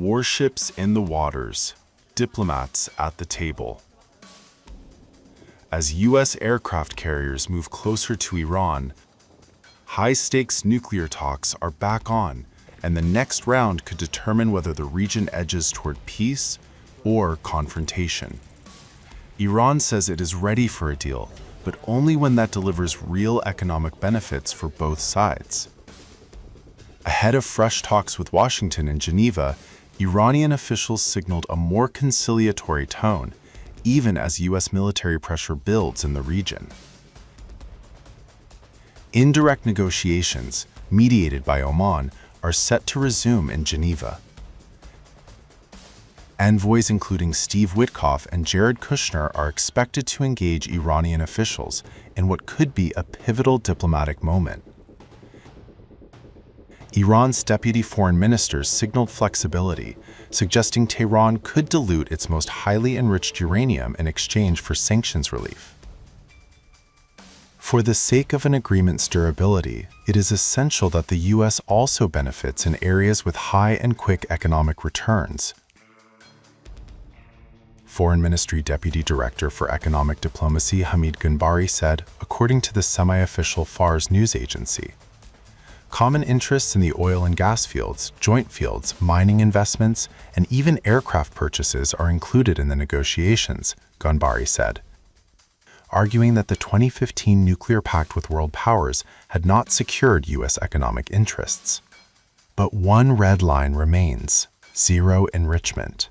Warships in the waters, diplomats at the table. As U.S. aircraft carriers move closer to Iran, high-stakes nuclear talks are back on, and the next round could determine whether the region edges toward peace or confrontation. Iran says it is ready for a deal, but only when that delivers real economic benefits for both sides. Ahead of fresh talks with Washington and Geneva, Iranian officials signaled a more conciliatory tone, even as U.S. military pressure builds in the region. Indirect negotiations, mediated by Oman, are set to resume in Geneva. Envoys including Steve Witkoff and Jared Kushner are expected to engage Iranian officials in what could be a pivotal diplomatic moment. Iran's deputy foreign minister signaled flexibility, suggesting Tehran could dilute its most highly enriched uranium in exchange for sanctions relief. For the sake of an agreement's durability, it is essential that the U.S. also benefits in areas with high and quick economic returns. Foreign Ministry Deputy Director for Economic Diplomacy Hamid Gunbari said, according to the semi-official Fars news agency, common interests in the oil and gas fields, joint fields, mining investments, and even aircraft purchases are included in the negotiations, Gunbari said, arguing that the 2015 nuclear pact with world powers had not secured U.S. economic interests. But one red line remains: zero enrichment.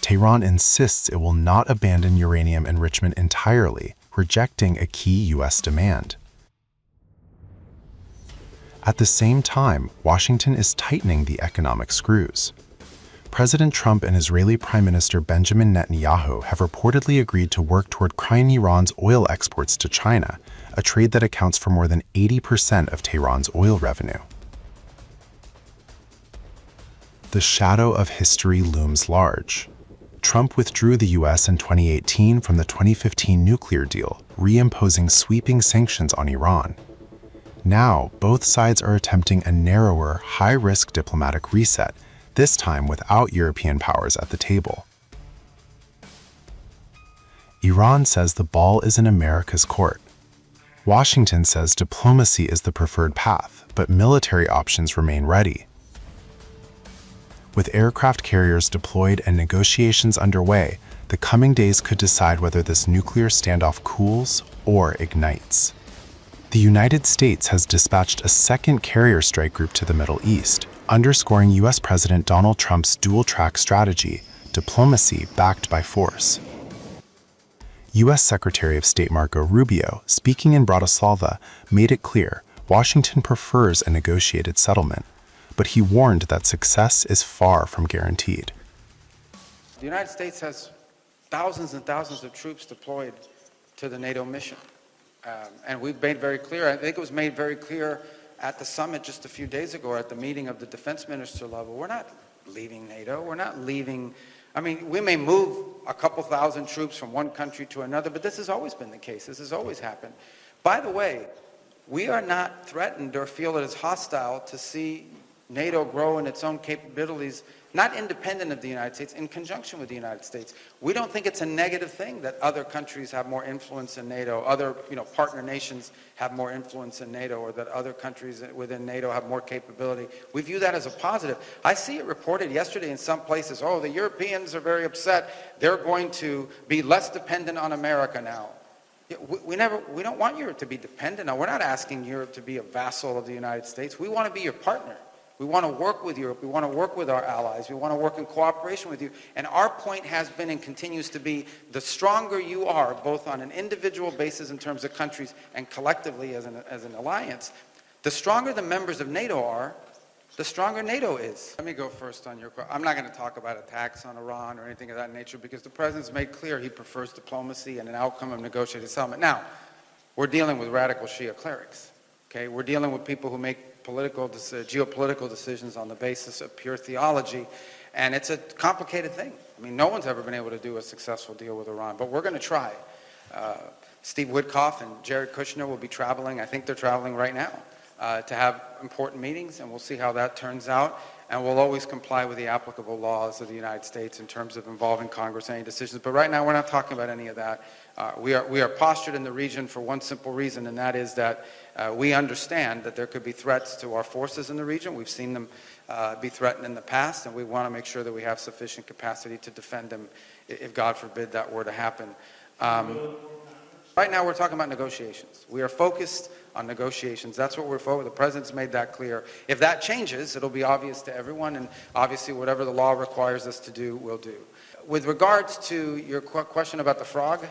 Tehran insists it will not abandon uranium enrichment entirely, rejecting a key U.S. demand. At the same time, Washington is tightening the economic screws. President Trump and Israeli Prime Minister Benjamin Netanyahu have reportedly agreed to work toward cutting Iran's oil exports to China, a trade that accounts for more than 80% of Tehran's oil revenue. The shadow of history looms large. Trump withdrew the U.S. in 2018 from the 2015 nuclear deal, reimposing sweeping sanctions on Iran. Now, both sides are attempting a narrower, high-risk diplomatic reset, this time without European powers at the table. Iran says the ball is in America's court. Washington says diplomacy is the preferred path, but military options remain ready. With aircraft carriers deployed and negotiations underway, the coming days could decide whether this nuclear standoff cools or ignites. The United States has dispatched a second carrier strike group to the Middle East, underscoring U.S. President Donald Trump's dual-track strategy, diplomacy backed by force. U.S. Secretary of State Marco Rubio, speaking in Bratislava, made it clear Washington prefers a negotiated settlement, but he warned that success is far from guaranteed. The United States has thousands and thousands of troops deployed to the NATO mission. And we've made very clear, I think it was made very clear at the summit just a few days ago at the meeting of the defense minister level, we're not leaving NATO, we're not leaving, I mean, we may move a couple thousand troops from one country to another, but this has always been the case, this has always happened. By the way, we are not threatened or feel it is hostile to see NATO grow in its own capabilities, not independent of the United States, in conjunction with the United States. We don't think it's a negative thing that other countries have more influence in NATO, other partner nations have more influence in NATO, or that other countries within NATO have more capability. We view that as a positive. I see it reported yesterday in some places, oh, the Europeans are very upset, they're going to be less dependent on America now. We don't want Europe to be dependent. Now, we're not asking Europe to be a vassal of the United States. We want to be your partner. We want to work with Europe. We want to work with our allies. We want to work in cooperation with you. And our point has been and continues to be, the stronger you are, both on an individual basis in terms of countries and collectively as an alliance, the stronger the members of NATO are, the stronger NATO is. Let me go first on your question. I'm not going to talk about attacks on Iran or anything of that nature because the President's made clear he prefers diplomacy and an outcome of negotiated settlement. Now, we're dealing with radical Shia clerics. Okay? We're dealing with people who make geopolitical decisions on the basis of pure theology, and it's a complicated thing. I mean, no one's ever been able to do a successful deal with Iran, but we're going to try. Steve Witkoff and Jared Kushner will be traveling, I think they're traveling right now, to have important meetings, and we'll see how that turns out. and we'll always comply with the applicable laws of the United States in terms of involving Congress in any decisions. But right now, we're not talking about any of that. We are postured in the region for one simple reason, and that is that we understand that there could be threats to our forces in the region. We've seen them be threatened in the past, and we want to make sure that we have sufficient capacity to defend them if, God forbid, that were to happen. Right now, we're talking about negotiations. We are focused on negotiations. That's what we're focused on. The President's made that clear. If that changes, it'll be obvious to everyone, and obviously whatever the law requires us to do, we'll do. With regards to your question about the frog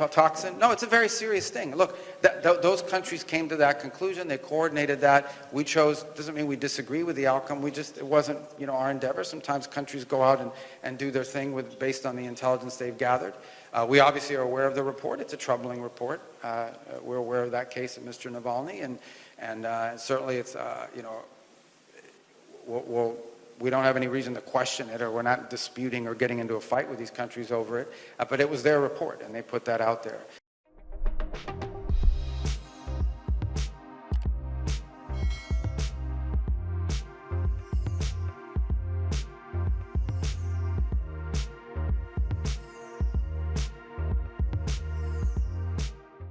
toxin, no, it's a very serious thing. Look, those countries came to that conclusion. They coordinated that. We chose, doesn't mean we disagree with the outcome. It wasn't, our endeavor. Sometimes countries go out and do their thing based on the intelligence they've gathered. We obviously are aware of the report. It's a troubling report. We're aware of that case of Mr. Navalny, and certainly it's, we don't have any reason to question it, or we're not disputing or getting into a fight with these countries over it, but it was their report, and they put that out there.